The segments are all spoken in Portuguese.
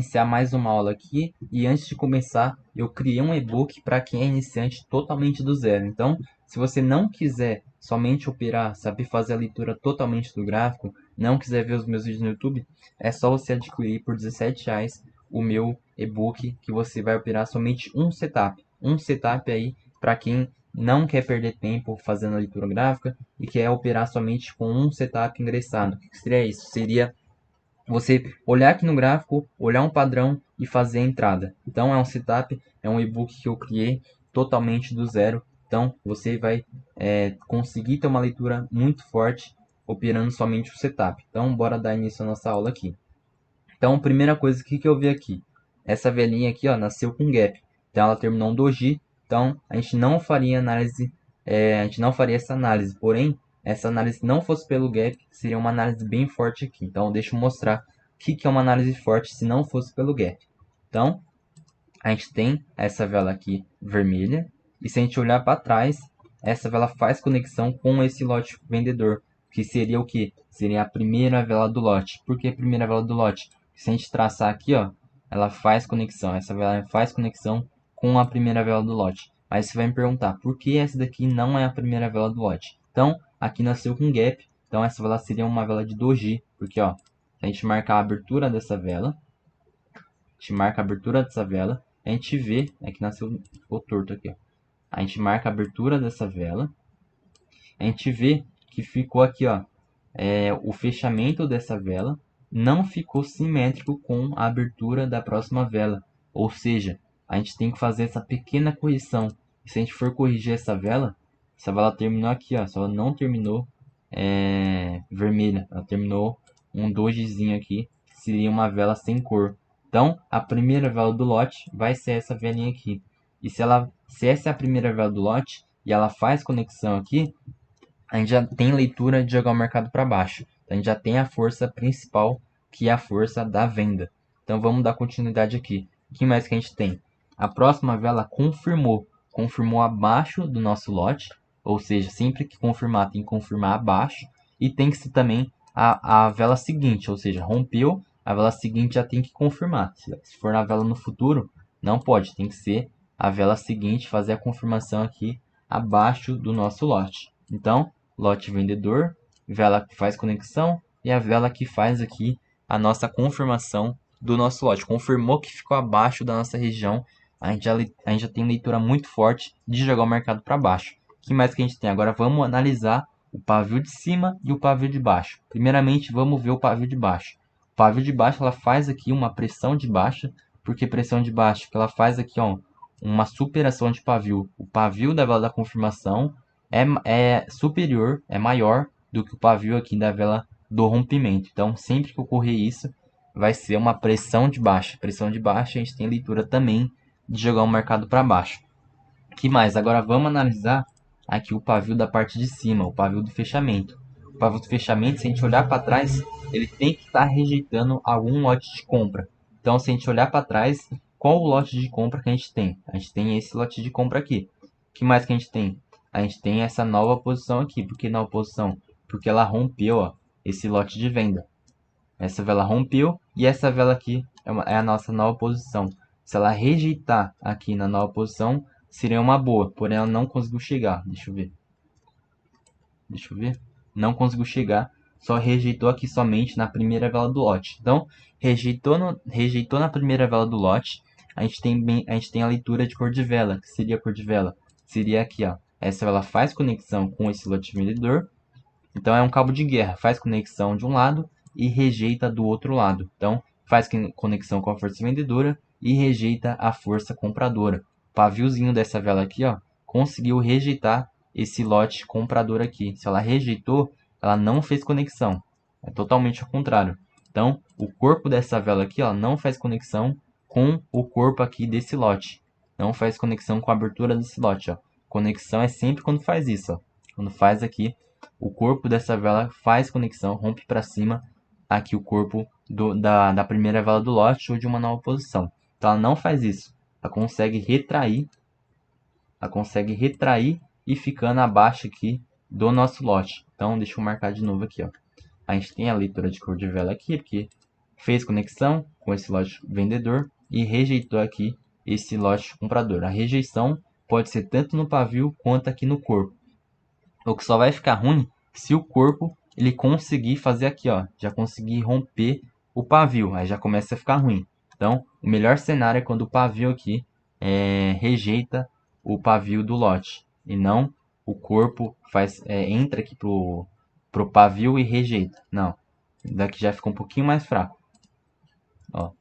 iniciar mais uma aula aqui e antes de começar eu criei um e-book para quem é iniciante totalmente do zero. Então, se você não quiser somente operar, saber fazer a leitura totalmente do gráfico, não quiser ver os meus vídeos no YouTube, é só você adquirir por R$17 o meu e-book que você vai operar somente um setup. Um setup aí para quem não quer perder tempo fazendo a leitura gráfica e quer operar somente com um setup ingressado. O que seria isso? Seria você olhar aqui no gráfico, olhar um padrão e fazer a entrada. Então é um setup, é um e-book que eu criei totalmente do zero. Então você vai conseguir ter uma leitura muito forte operando somente o setup. Então bora dar início à nossa aula aqui. Então primeira coisa que eu vi aqui, essa velhinha aqui ó, nasceu com gap. Então ela terminou um doji. Então a gente não faria análise, a gente não faria essa análise. Porém essa análise não fosse pelo gap, seria uma análise bem forte aqui. Então, deixa eu mostrar o que é uma análise forte se não fosse pelo gap. Então, a gente tem essa vela aqui vermelha. E se a gente olhar para trás, essa vela faz conexão com esse lote vendedor. Que seria o que? Seria a primeira vela do lote. Por que a primeira vela do lote? Se a gente traçar aqui, ó, ela faz conexão. Essa vela faz conexão com a primeira vela do lote. Mas você vai me perguntar, por que essa daqui não é a primeira vela do lote? Então, aqui nasceu com gap, então essa vela seria uma vela de doji, porque ó, se a gente marcar a abertura dessa vela, a gente vê, que nasceu o torto aqui, ó. A gente marca a abertura dessa vela, a gente vê que ficou aqui, ó, o fechamento dessa vela não ficou simétrico com a abertura da próxima vela, ou seja, a gente tem que fazer essa pequena correção. E se a gente for corrigir essa vela terminou aqui, ó, só não terminou vermelha, ela terminou um dojizinho aqui, que seria uma vela sem cor. Então, a primeira vela do lote vai ser essa velinha aqui. E se essa é a primeira vela do lote e ela faz conexão aqui, a gente já tem leitura de jogar o mercado para baixo. Então, a gente já tem a força principal, que é a força da venda. Então, vamos dar continuidade aqui. O que mais que a gente tem? A próxima vela confirmou abaixo do nosso lote, ou seja, sempre que confirmar, tem que confirmar abaixo, e tem que ser também a vela seguinte, ou seja, rompeu, a vela seguinte já tem que confirmar. Se for na vela no futuro, não pode, tem que ser a vela seguinte, fazer a confirmação aqui abaixo do nosso lote. Então, lote vendedor, vela que faz conexão e a vela que faz aqui a nossa confirmação do nosso lote. Confirmou que ficou abaixo da nossa região, a gente já tem leitura muito forte de jogar o mercado para baixo. O que mais que a gente tem? Agora vamos analisar o pavio de cima e o pavio de baixo. Primeiramente, vamos ver o pavio de baixo. O pavio de baixo ela faz aqui uma pressão de baixa. Por que pressão de baixa? Porque ela faz aqui ó, uma superação de pavio. O pavio da vela da confirmação é superior, é maior do que o pavio aqui da vela do rompimento. Então, sempre que ocorrer isso, vai ser uma pressão de baixa. Pressão de baixa, a gente tem leitura também de jogar o mercado para baixo. Que mais? Agora vamos analisar aqui o pavio da parte de cima, o pavio do fechamento. O pavio do fechamento, se a gente olhar para trás, ele tem que estar rejeitando algum lote de compra. Então, se a gente olhar para trás, qual o lote de compra que a gente tem? A gente tem esse lote de compra aqui. O que mais que a gente tem? A gente tem essa nova posição aqui. Por que nova posição? Porque ela rompeu ó, esse lote de venda. Essa vela rompeu e essa vela aqui é a nossa nova posição. Se ela rejeitar aqui na nova posição, seria uma boa, porém ela não conseguiu chegar. Deixa eu ver. Não conseguiu chegar, só rejeitou aqui somente na primeira vela do lote. Então, rejeitou na primeira vela do lote. A gente tem a leitura de cor de vela. Que seria a cor de vela? Seria aqui, ó. Essa vela faz conexão com esse lote vendedor. Então, é um cabo de guerra. Faz conexão de um lado e rejeita do outro lado. Então, faz conexão com a força vendedora e rejeita a força compradora. O paviozinho dessa vela aqui, ó, conseguiu rejeitar esse lote comprador aqui. Se ela rejeitou, ela não fez conexão. É totalmente ao contrário. Então, o corpo dessa vela aqui, ó, não faz conexão com o corpo aqui desse lote. Não faz conexão com a abertura desse lote, ó. Conexão é sempre quando faz isso, ó. Quando faz aqui, o corpo dessa vela faz conexão, rompe para cima aqui o corpo da primeira vela do lote ou de uma nova posição. Então ela não faz isso. Ela consegue retrair e ficando abaixo aqui do nosso lote. Então deixa eu marcar de novo aqui, ó. A gente tem a leitura de cor de vela aqui, porque fez conexão com esse lote vendedor e rejeitou aqui esse lote comprador. A rejeição pode ser tanto no pavio quanto aqui no corpo. O que só vai ficar ruim se o corpo ele conseguir fazer aqui, ó, já conseguir romper o pavio, aí já começa a ficar ruim. Então, o melhor cenário é quando o pavio aqui rejeita o pavio do lote e não o corpo entra aqui pro pavio e rejeita. Não, daqui já fica um pouquinho mais fraco. Ó.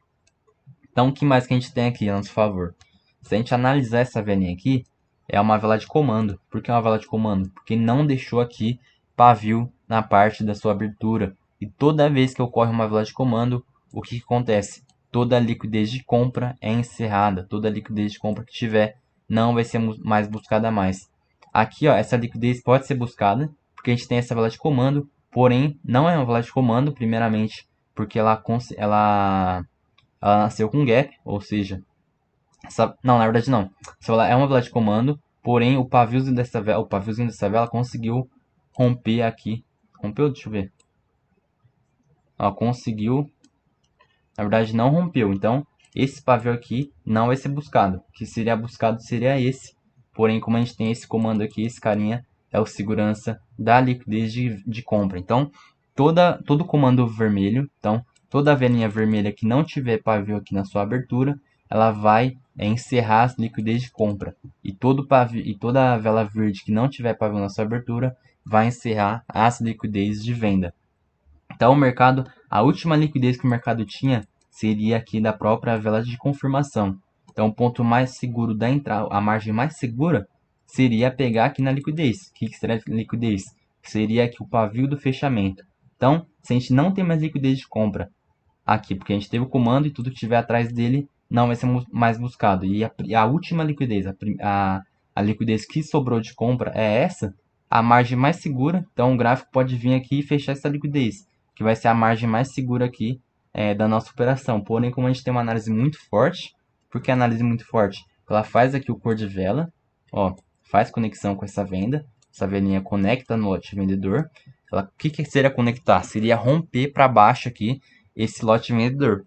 Então, o que mais que a gente tem aqui a nosso favor? Se a gente analisar essa velinha aqui, é uma vela de comando. Por que uma vela de comando? Porque não deixou aqui pavio na parte da sua abertura. E toda vez que ocorre uma vela de comando, o que acontece? Toda a liquidez de compra é encerrada. Toda a liquidez de compra que tiver não vai ser mais buscada mais. Aqui, ó, essa liquidez pode ser buscada, porque a gente tem essa vela de comando, porém, não é uma vela de comando, primeiramente, porque ela nasceu com gap, ou seja, não, na verdade não. Ela é uma vela de comando, porém o paviozinho dessa vela conseguiu romper aqui. Rompeu? Deixa eu ver. Ó, conseguiu. Na verdade não rompeu. Então esse pavio aqui não vai ser buscado. O que seria buscado seria esse. Porém, como a gente tem esse comando aqui, esse carinha é o segurança da liquidez de compra. Então todo comando vermelho, então toda a velinha vermelha que não tiver pavio aqui na sua abertura, ela vai encerrar as liquidez de compra. E toda a vela verde que não tiver pavio na sua abertura vai encerrar as liquidez de venda. Então o mercado, a última liquidez que o mercado tinha seria aqui da própria vela de confirmação. Então o ponto mais seguro da entrada, a margem mais segura seria pegar aqui na liquidez. O que seria liquidez? Seria aqui o pavio do fechamento. Então, se a gente não tem mais liquidez de compra aqui, porque a gente teve o comando e tudo que tiver atrás dele não vai ser mais buscado. E a última liquidez, a liquidez que sobrou de compra é essa, a margem mais segura. Então o gráfico pode vir aqui e fechar essa liquidez, que vai ser a margem mais segura aqui da nossa operação. Porém, como a gente tem uma análise muito forte, por que análise muito forte? Ela faz aqui o cor de vela, ó, faz conexão com essa venda, essa velinha conecta no lote vendedor. O que seria conectar? Seria romper para baixo aqui esse lote vendedor.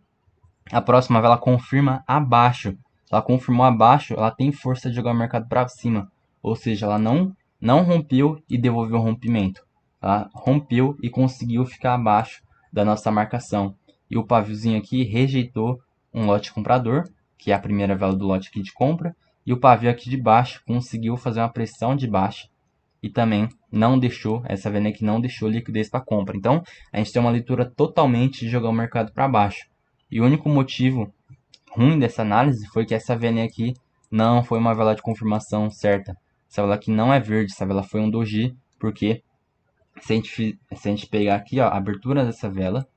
A próxima vela confirma abaixo. Se ela confirmou abaixo, ela tem força de jogar o mercado para cima. Ou seja, ela não rompeu e devolveu o rompimento. Ela rompeu e conseguiu ficar abaixo da nossa marcação. E o paviozinho aqui rejeitou um lote comprador, que é a primeira vela do lote aqui de compra. E o pavio aqui de baixo conseguiu fazer uma pressão de baixa e também não deixou, essa venda aqui não deixou liquidez para compra. Então, a gente tem uma leitura totalmente de jogar o mercado para baixo. E o único motivo ruim dessa análise foi que essa vela aqui não foi uma vela de confirmação certa. Essa vela aqui não é verde, essa vela foi um doji, porque se a gente pegar aqui ó, a abertura dessa vela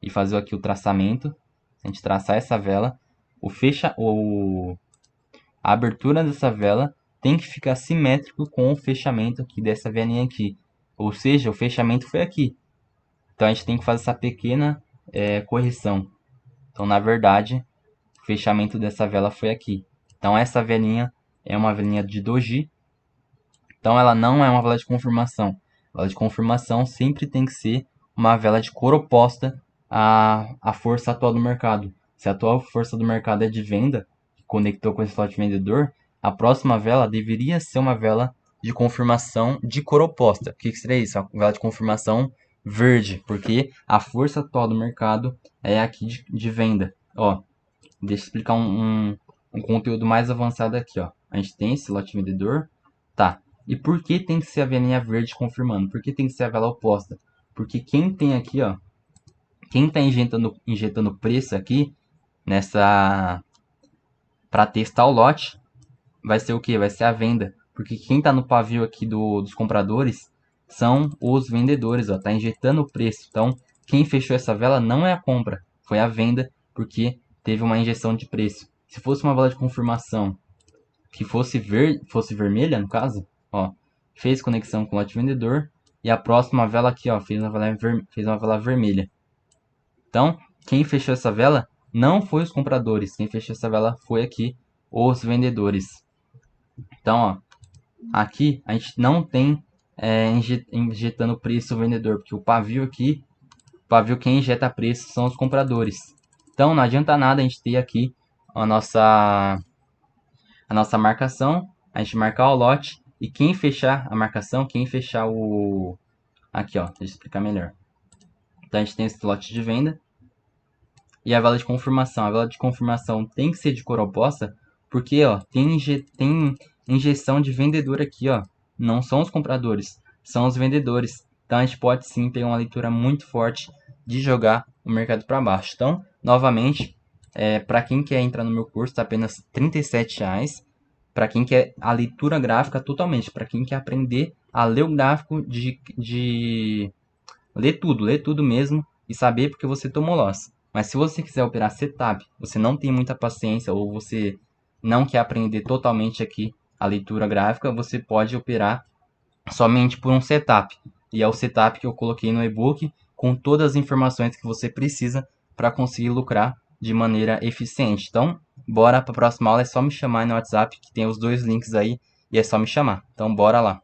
e fazer aqui o traçamento, a gente traçar essa vela, a abertura dessa vela tem que ficar simétrico com o fechamento aqui dessa velinha aqui. Ou seja, o fechamento foi aqui. Então a gente tem que fazer essa pequena correção. Então, na verdade, o fechamento dessa vela foi aqui. Então essa velinha é uma velinha de doji. Então ela não é uma vela de confirmação. A vela de confirmação sempre tem que ser uma vela de cor oposta à força atual do mercado. Se a atual força do mercado é de venda, que conectou com esse lote vendedor, a próxima vela deveria ser uma vela de confirmação de cor oposta. O que seria isso? Uma vela de confirmação verde, porque a força atual do mercado é aqui de venda. Ó, deixa eu explicar um conteúdo mais avançado aqui. Ó. A gente tem esse lote vendedor, tá? E por que tem que ser a velinha verde confirmando? Por que tem que ser a vela oposta? Porque quem tem aqui, ó, quem está injetando preço aqui nessa para testar o lote, vai ser o que? Vai ser a venda. Porque quem está no pavio aqui dos compradores são os vendedores, ó, tá injetando o preço. Então, quem fechou essa vela não é a compra, foi a venda, porque teve uma injeção de preço. Se fosse uma vela de confirmação que fosse vermelha, no caso, ó, fez conexão com o lote vendedor e a próxima vela aqui, ó, fez uma vela vermelha. Então, quem fechou essa vela não foi os compradores, quem fechou essa vela foi aqui os vendedores. Então, ó, aqui a gente não tem injetando preço vendedor, porque o pavio aqui para ver quem injeta preço são os compradores. Então não adianta nada a gente ter aqui a nossa marcação, a gente marcar o lote e quem fechar a marcação, quem fechar o... Aqui ó, deixa eu explicar melhor. Então a gente tem esse lote de venda e a vela de confirmação. A vela de confirmação tem que ser de cor oposta porque ó, tem injeção de vendedor aqui, ó. Não são os compradores, são os vendedores. Então a gente pode sim pegar uma leitura muito forte de jogar o mercado para baixo. Então, novamente, para quem quer entrar no meu curso, está apenas R$ 37,00. Para quem quer a leitura gráfica totalmente, para quem quer aprender a ler o gráfico de ler tudo mesmo e saber porque você tomou loss. Mas se você quiser operar setup, você não tem muita paciência ou você não quer aprender totalmente aqui a leitura gráfica, você pode operar somente por um setup. E é o setup que eu coloquei no e-book com todas as informações que você precisa para conseguir lucrar de maneira eficiente. Então, bora para a próxima aula, é só me chamar no WhatsApp, que tem os dois links aí, e é só me chamar. Então, bora lá.